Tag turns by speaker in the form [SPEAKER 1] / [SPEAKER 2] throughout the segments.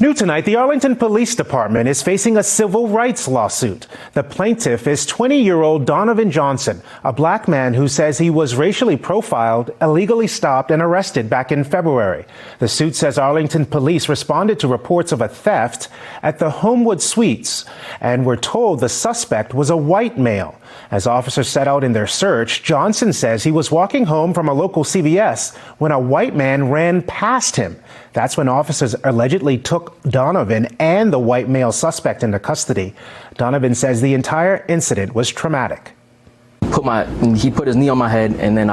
[SPEAKER 1] New tonight, the Arlington Police Department is facing a civil rights lawsuit. The plaintiff is 20-year-old Donovan Johnson, a black man who says he was racially profiled, illegally stopped, and arrested back in February. The suit says Arlington police responded to reports of a theft at the Homewood Suites and were told the suspect was a white male. As officers set out in their search, Johnson says he was walking home from a local CVS when a white man ran past him. That's when officers allegedly took Donovan and the white male suspect into custody. Donovan says the entire incident was traumatic.
[SPEAKER 2] He put his knee on my head, and then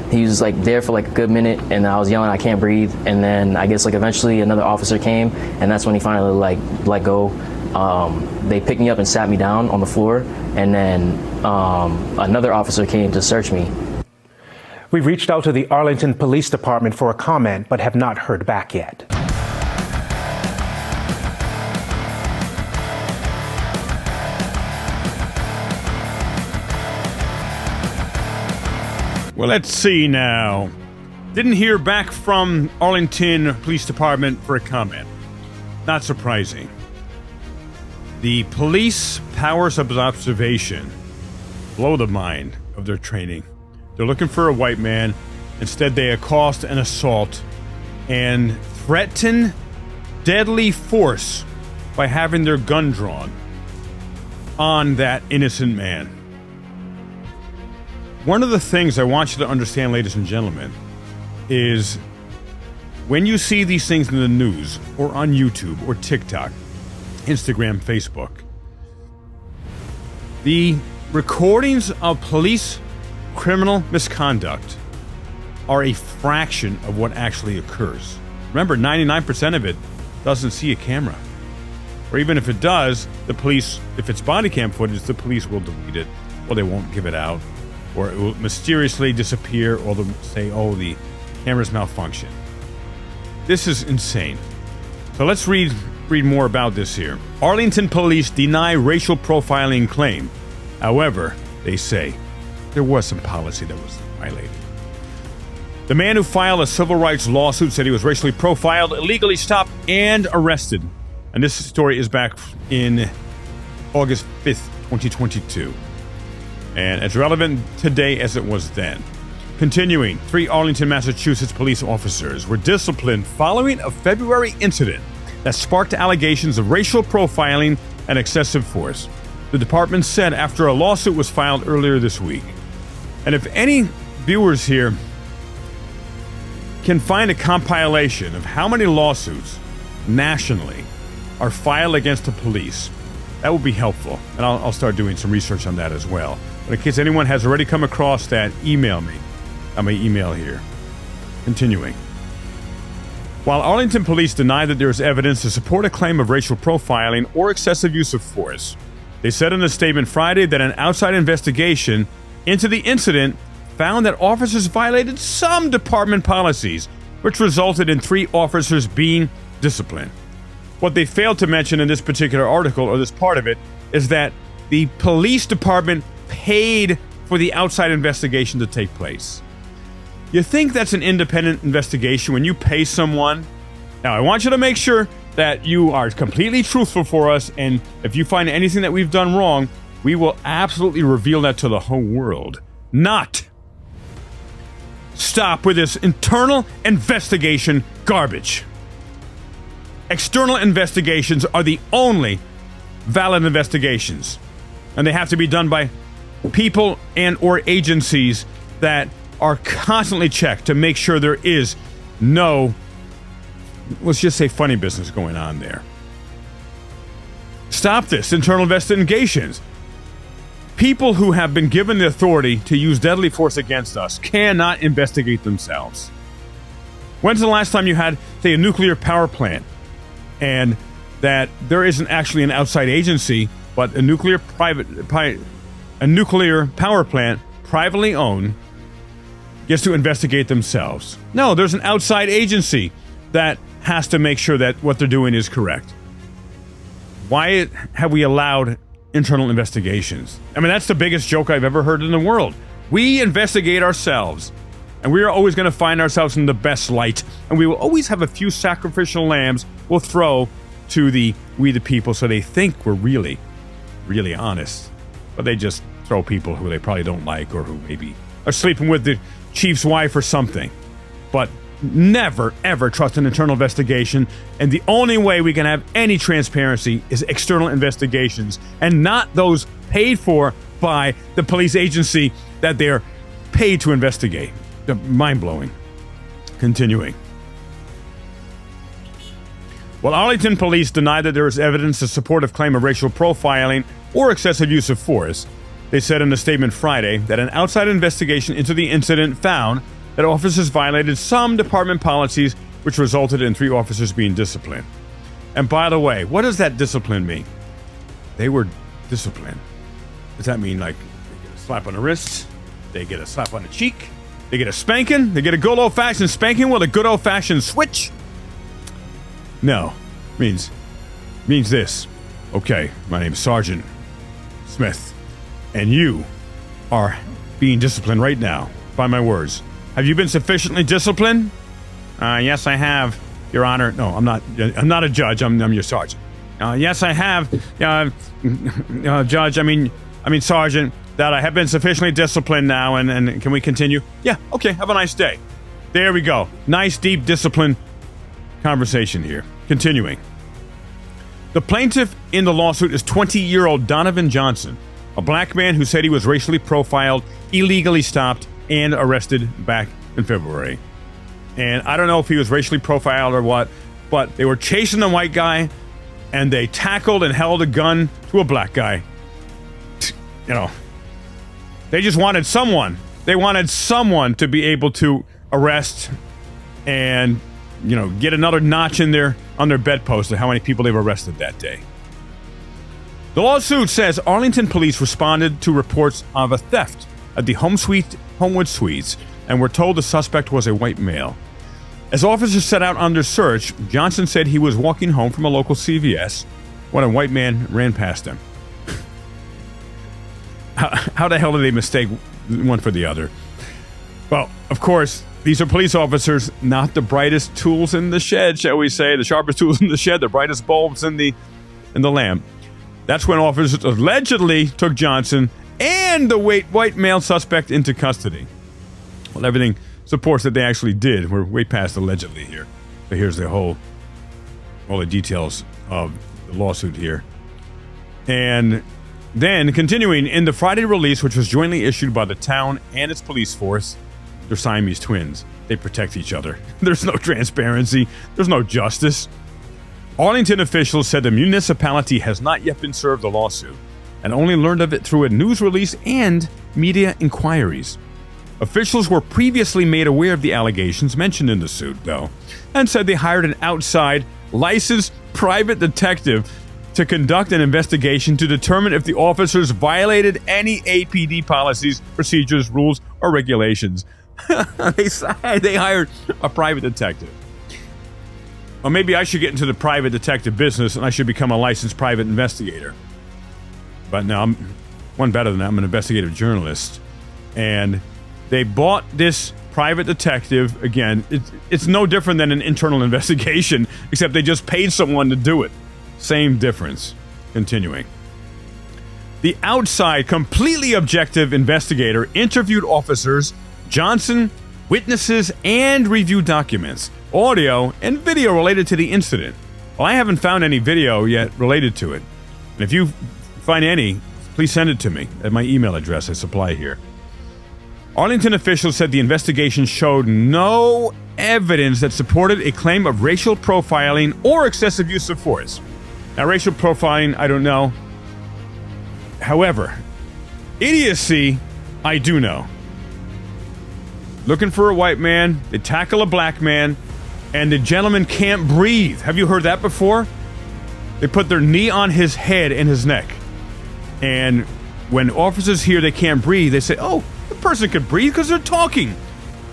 [SPEAKER 2] he was there for a good minute, and I was yelling, I can't breathe. And then I guess eventually another officer came, and that's when he finally let go. They picked me up and sat me down on the floor, and then another officer came to search me.
[SPEAKER 1] We've reached out to the Arlington Police Department for a comment, but have not heard back yet.
[SPEAKER 3] Well, let's see now. Didn't hear back from Arlington Police Department for a comment. Not surprising. The police powers of observation blow the mind of their training. They're looking for a white man. Instead, they accost and assault and threaten deadly force by having their gun drawn on that innocent man. One of the things I want you to understand, ladies and gentlemen, is when you see these things in the news or on YouTube or TikTok, Instagram, Facebook, the recordings of police criminal misconduct are a fraction of what actually occurs. Remember, 99% of it doesn't see a camera. Or even if it does, the police, if it's body cam footage, the police will delete it, or they won't give it out, or it will mysteriously disappear, or they'll say, oh, the camera's malfunction. This is insane. So let's read more about this here. Arlington police deny racial profiling claim. However, they say there was some policy that was violated. The man who filed a civil rights lawsuit said he was racially profiled, illegally stopped, and arrested. And this story is back in August 5th, 2022. And as relevant today as it was then. Continuing, 3 Arlington, Massachusetts police officers were disciplined following a February incident that sparked allegations of racial profiling and excessive force. The department said after a lawsuit was filed earlier this week. And if any viewers here can find a compilation of how many lawsuits nationally are filed against the police, that would be helpful. And I'll start doing some research on that as well. But in case anyone has already come across that, email me. I may email here. Continuing. While Arlington police deny that there is evidence to support a claim of racial profiling or excessive use of force, they said in a statement Friday that an outside investigation into the incident found that officers violated some department policies, which resulted in 3 officers being disciplined. What they failed to mention in this particular article, or this part of it, is that the police department paid for the outside investigation to take place. You think that's an independent investigation when you pay someone? Now, I want you to make sure that you are completely truthful for us, and if you find anything that we've done wrong, we will absolutely reveal that to the whole world. Not stop with this internal investigation garbage. External investigations are the only valid investigations, and they have to be done by people and or agencies that are constantly checked to make sure there is no, let's just say, funny business going on there. Stop this internal investigations. People who have been given the authority to use deadly force against us cannot investigate themselves. When's the last time you had, say, a nuclear power plant, and that there isn't actually an outside agency, but a nuclear power plant, privately owned, gets to investigate themselves? No, there's an outside agency that has to make sure that what they're doing is correct. Why have we allowed internal investigations? I mean, that's the biggest joke I've ever heard in the world. We investigate ourselves, and we are always going to find ourselves in the best light, and we will always have a few sacrificial lambs we'll throw to the we the people, so they think we're really, really honest. But they just throw people who they probably don't like or who maybe are sleeping with the chief's wife or something. But never, ever trust an internal investigation. And the only way we can have any transparency is external investigations, and not those paid for by the police agency that they're paid to investigate. Mind-blowing. Continuing. Well, Arlington police deny that there is evidence to support a claim of racial profiling or excessive use of force. They said in a statement Friday that an outside investigation into the incident found that officers violated some department policies, which resulted in 3 officers being disciplined. And by the way, what does that discipline mean? They were disciplined. Does that mean like they get a slap on the wrist? They get a slap on the cheek? They get a spanking? They get a good old-fashioned spanking with a good old-fashioned switch? No. Means this. Okay, my name's Sergeant Smith, and you are being disciplined right now by my words. Have you been sufficiently disciplined? Yes, I have, Your Honor. No, I'm not. I'm not a judge. I'm your sergeant. Yes, I have, Judge. I mean, Sergeant. That I have been sufficiently disciplined now, and can we continue? Yeah. Okay. Have a nice day. There we go. Nice, deep, disciplined conversation here. Continuing. The plaintiff in the lawsuit is 20-year-old Donovan Johnson, a black man who said he was racially profiled, illegally stopped, and arrested back in February. And I don't know if he was racially profiled or what, but they were chasing the white guy, and they tackled and held a gun to a black guy. You know, they just wanted someone. They wanted someone to be able to arrest and, you know, get another notch in their on their bedpost of how many people they've arrested that day. The lawsuit says Arlington police responded to reports of a theft at the Homewood Suites and were told the suspect was a white male. As officers set out on their search, Johnson said he was walking home from a local CVS when a white man ran past him. How the hell did they mistake one for the other? Well, of course, these are police officers, not the brightest tools in the shed, shall we say, the sharpest tools in the shed, the brightest bulbs in the lamp. That's when officers allegedly took Johnson and the white male suspect into custody. Well, everything supports that they actually did. We're way past allegedly here. But here's all the details of the lawsuit here. And then, continuing, in the Friday release, which was jointly issued by the town and its police force, they're Siamese twins. They protect each other. There's no transparency. There's no justice. Arlington officials said the municipality has not yet been served the lawsuit and only learned of it through a news release and media inquiries. Officials were previously made aware of the allegations mentioned in the suit, though, and said they hired an outside, licensed private detective to conduct an investigation to determine if the officers violated any APD policies, procedures, rules, or regulations. They hired a private detective. Or maybe I should get into the private detective business and I should become a licensed private investigator. But no, I'm one better than that. I'm an investigative journalist. And they bought this private detective. Again, it's no different than an internal investigation, except they just paid someone to do it. Same difference. Continuing. The outside, completely objective investigator interviewed officers, Johnson, witnesses, and reviewed documents, audio, and video related to the incident. Well, I haven't found any video yet related to it. And if you find any, please send it to me at my email address I supply here. Arlington officials said the investigation showed no evidence that supported a claim of racial profiling or excessive use of force. Now, racial profiling, I don't know. However, idiocy, I do know. Looking for a white man, they tackle a black man, and the gentleman can't breathe. Have you heard that before? They put their knee on his head and his neck. And when officers hear they can't breathe, they say, oh, the person could breathe because they're talking.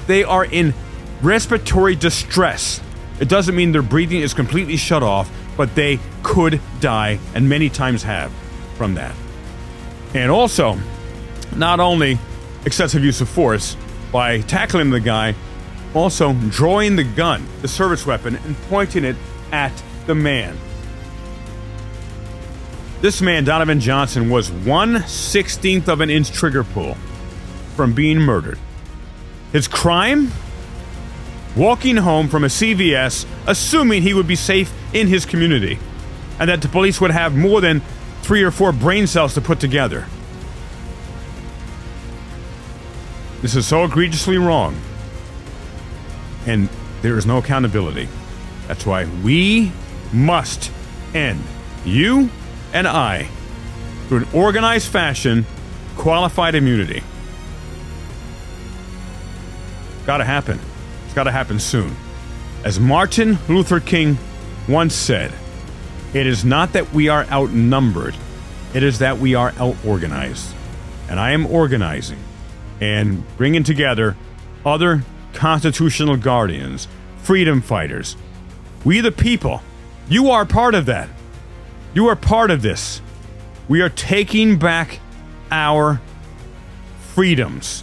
[SPEAKER 3] They are in respiratory distress. It doesn't mean their breathing is completely shut off, but they could die, and many times have, from that. And also, not only excessive use of force by tackling the guy, also drawing the gun, the service weapon, and pointing it at the man. This man, Donovan Johnson, was 1/16 of an inch trigger pull from being murdered. His crime? Walking home from a CVS, assuming he would be safe in his community, and that the police would have more than 3 or 4 brain cells to put together. This is so egregiously wrong, and there is no accountability. That's why we must end, you and I, through an organized fashion, qualified immunity. Gotta happen. It's gotta happen soon. As Martin Luther King once said, it is not that we are outnumbered, it is that we are out-organized. And I am organizing and bringing together other constitutional guardians, freedom fighters. We the people, you are part of that. You are part of this. We are taking back our freedoms,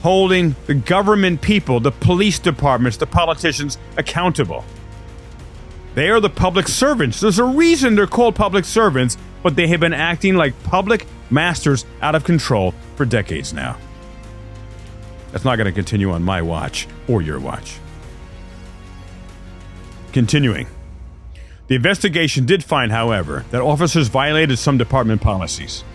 [SPEAKER 3] holding the government people, the police departments, the politicians accountable. They are the public servants. There's a reason they're called public servants, but they have been acting like public masters out of control for decades now. That's not going to continue on my watch or your watch. Continuing. The investigation did find, however, that officers violated some department policies.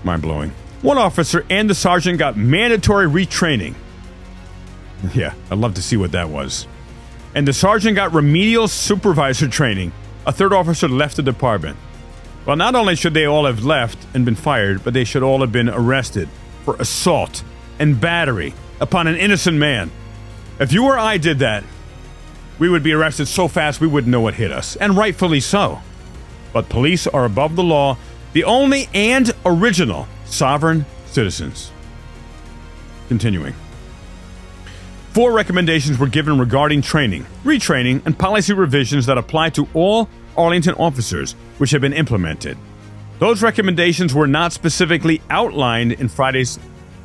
[SPEAKER 3] Mind-blowing. One officer and the sergeant got mandatory retraining. Yeah, I'd love to see what that was. And the sergeant got remedial supervisor training. A third officer left the department. Well, not only should they all have left and been fired, but they should all have been arrested for assault and battery upon an innocent man. If you or I did that, we would be arrested so fast we wouldn't know what hit us, and rightfully so. But police are above the law, the only and original sovereign citizens. Continuing. 4 recommendations were given regarding training, retraining, and policy revisions that apply to all Arlington officers, which have been implemented. Those recommendations were not specifically outlined in Friday's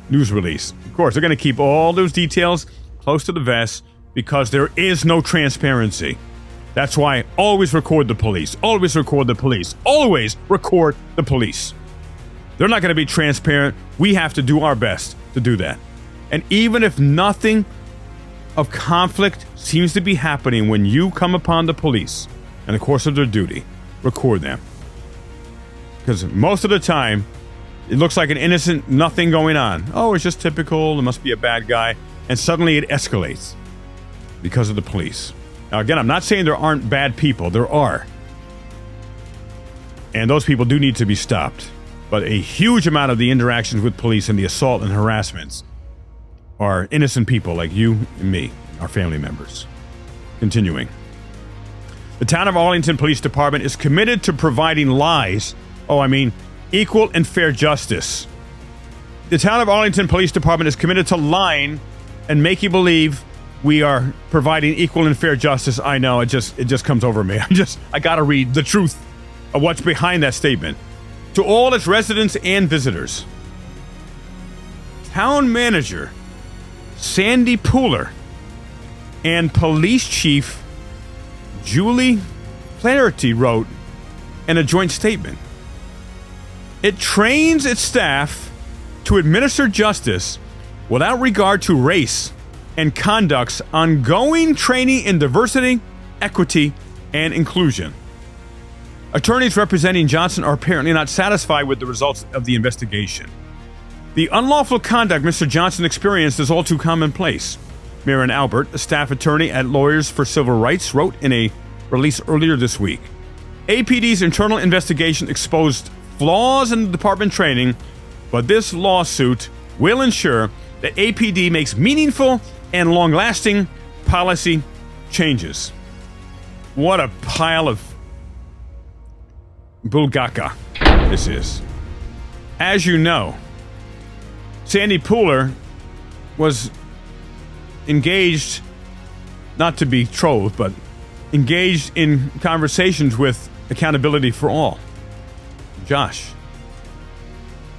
[SPEAKER 3] news release. Of course, they're going to keep all those details close to the vest because there is no transparency. That's why always record the police. Always record the police. Always record the police. They're not going to be transparent. We have to do our best to do that. And even if nothing of conflict seems to be happening when you come upon the police in the course of their duty, record them. Because most of the time, it looks like an innocent nothing going on. Oh, it's just typical. There must be a bad guy. And suddenly it escalates because of the police. Now, again, I'm not saying there aren't bad people. There are. And those people do need to be stopped. But a huge amount of the interactions with police and the assault and harassments are innocent people like you and me, our family members. Continuing. The town of Arlington Police Department is committed to providing equal and fair justice. The town of Arlington Police Department is committed to lying and make you believe we are providing equal and fair justice. I know, it just comes over me. I gotta read the truth of what's behind that statement. To all its residents and visitors. Town manager Sandy Pooler and police chief Julie Flaherty wrote in a joint statement. It trains its staff to administer justice without regard to race and conducts ongoing training in diversity, equity, and inclusion. Attorneys representing Johnson are apparently not satisfied with the results of the investigation. The unlawful conduct Mr. Johnson experienced is all too commonplace. Marion Albert, a staff attorney at Lawyers for Civil Rights, wrote in a release earlier this week. APD's internal investigation exposed flaws in the department training, but this lawsuit will ensure that APD makes meaningful and long-lasting policy changes. What a pile of bulgaka this is. As you know, Sandy Pooler was engaged, not to be betrothed, but engaged in conversations with Accountability for All, Josh,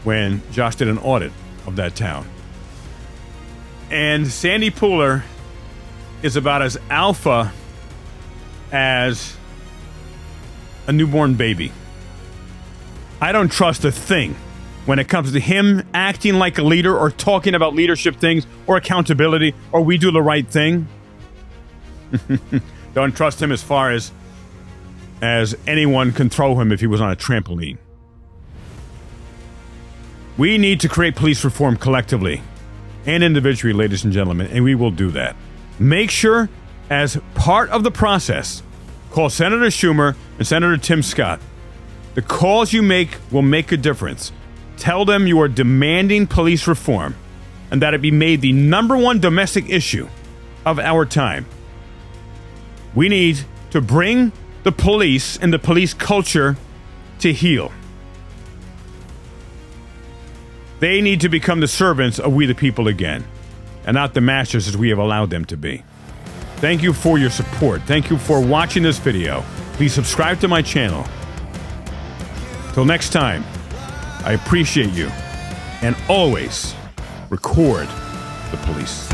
[SPEAKER 3] when Josh did an audit of that town. And Sandy Pooler is about as alpha as a newborn baby. I don't trust a thing when it comes to him acting like a leader or talking about leadership things or accountability or we do the right thing. Don't trust him as far as anyone can throw him if he was on a trampoline. We need to create police reform collectively and individually, ladies and gentlemen, and we will do that. Make sure, as part of the process, call Senator Schumer and Senator Tim Scott. The calls you make will make a difference. Tell them you are demanding police reform and that it be made the #1 domestic issue of our time. We need to bring the police and the police culture to heel. They need to become the servants of we the people again, and not the masters as we have allowed them to be. Thank you for your support. Thank you for watching this video. Please subscribe to my channel. Till next time, I appreciate you, and always record the police.